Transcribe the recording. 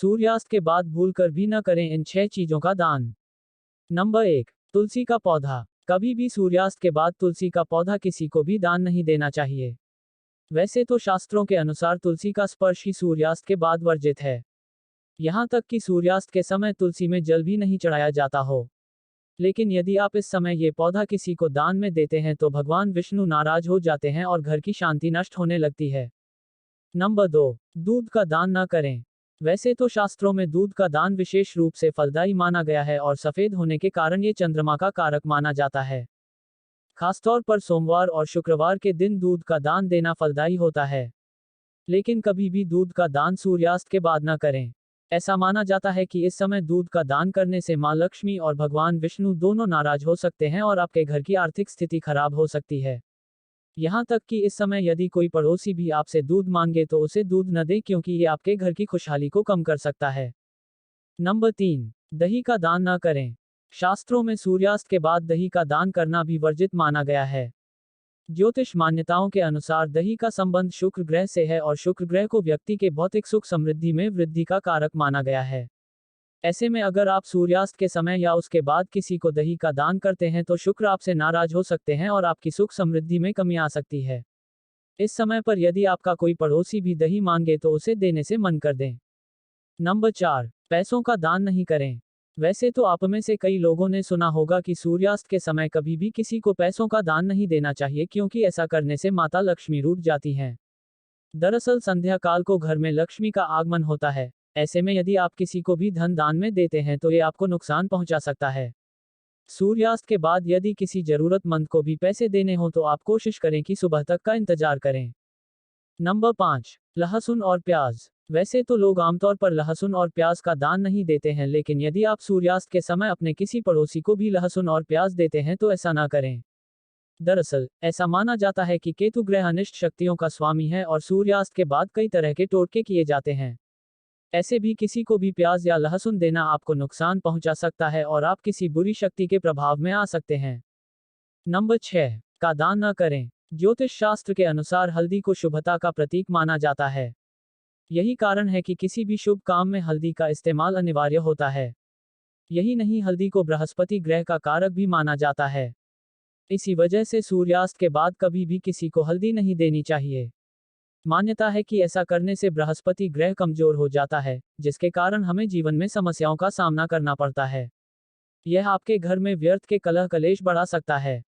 सूर्यास्त के बाद भूलकर भी न करें इन 6 चीजों का दान। नंबर 1, तुलसी का पौधा। कभी भी सूर्यास्त के बाद तुलसी का पौधा किसी को भी दान नहीं देना चाहिए। वैसे तो शास्त्रों के अनुसार तुलसी का स्पर्श ही सूर्यास्त के बाद वर्जित है। यहाँ तक कि सूर्यास्त के समय तुलसी में जल भी नहीं चढ़ाया जाता हो। लेकिन यदि आप इस समय ये पौधा किसी को दान में देते हैं तो भगवान विष्णु नाराज हो जाते हैं और घर की शांति नष्ट होने लगती है। नंबर 2, दूध का दान न करें। वैसे तो शास्त्रों में दूध का दान विशेष रूप से फलदायी माना गया है और सफेद होने के कारण ये चंद्रमा का कारक माना जाता है। खासतौर पर सोमवार और शुक्रवार के दिन दूध का दान देना फलदायी होता है। लेकिन कभी भी दूध का दान सूर्यास्त के बाद न करें। ऐसा माना जाता है कि इस समय दूध का दान करने से मां लक्ष्मी और भगवान विष्णु दोनों नाराज हो सकते हैं और आपके घर की आर्थिक स्थिति खराब हो सकती है। यहाँ तक कि इस समय यदि कोई पड़ोसी भी आपसे दूध मांगे तो उसे दूध न दे, क्योंकि ये आपके घर की खुशहाली को कम कर सकता है। नंबर 3, दही का दान न करें। शास्त्रों में सूर्यास्त के बाद दही का दान करना भी वर्जित माना गया है। ज्योतिष मान्यताओं के अनुसार दही का संबंध शुक्र ग्रह से है और शुक्र ग्रह को व्यक्ति के भौतिक सुख समृद्धि में वृद्धि का कारक माना गया है। ऐसे में अगर आप सूर्यास्त के समय या उसके बाद किसी को दही का दान करते हैं तो शुक्र आपसे नाराज हो सकते हैं और आपकी सुख समृद्धि में कमी आ सकती है। इस समय पर यदि आपका कोई पड़ोसी भी दही मांगे तो उसे देने से मन कर दें। नंबर 4, पैसों का दान नहीं करें। वैसे तो आप में से कई लोगों ने सुना होगा कि सूर्यास्त के समय कभी भी किसी को पैसों का दान नहीं देना चाहिए, क्योंकि ऐसा करने से माता लक्ष्मी रूठ जाती हैं। दरअसल संध्या काल को घर में लक्ष्मी का आगमन होता है। ऐसे में यदि आप किसी को भी धन दान में देते हैं तो ये आपको नुकसान पहुंचा सकता है। सूर्यास्त के बाद यदि किसी जरूरतमंद को भी पैसे देने हो तो आप कोशिश करें कि सुबह तक का इंतजार करें। नंबर 5, लहसुन और प्याज। वैसे तो लोग आमतौर पर लहसुन और प्याज का दान नहीं देते हैं, लेकिन यदि आप सूर्यास्त के समय अपने किसी पड़ोसी को भी लहसुन और प्याज देते हैं तो ऐसा ना करें। दरअसल ऐसा माना जाता है कि केतु ग्रह अनिष्ट शक्तियों का स्वामी है और सूर्यास्त के बाद कई तरह के टोटके किए जाते हैं। ऐसे भी किसी को भी प्याज या लहसुन देना आपको नुकसान पहुंचा सकता है और आप किसी बुरी शक्ति के प्रभाव में आ सकते हैं। नंबर 6, का दान न करें। ज्योतिष शास्त्र के अनुसार हल्दी को शुभता का प्रतीक माना जाता है। यही कारण है कि किसी भी शुभ काम में हल्दी का इस्तेमाल अनिवार्य होता है। यही नहीं, हल्दी को बृहस्पति ग्रह का कारक भी माना जाता है। इसी वजह से सूर्यास्त के बाद कभी भी किसी को हल्दी नहीं देनी चाहिए। मान्यता है कि ऐसा करने से बृहस्पति ग्रह कमजोर हो जाता है, जिसके कारण हमें जीवन में समस्याओं का सामना करना पड़ता है। यह आपके घर में व्यर्थ के कलह कलेश बढ़ा सकता है।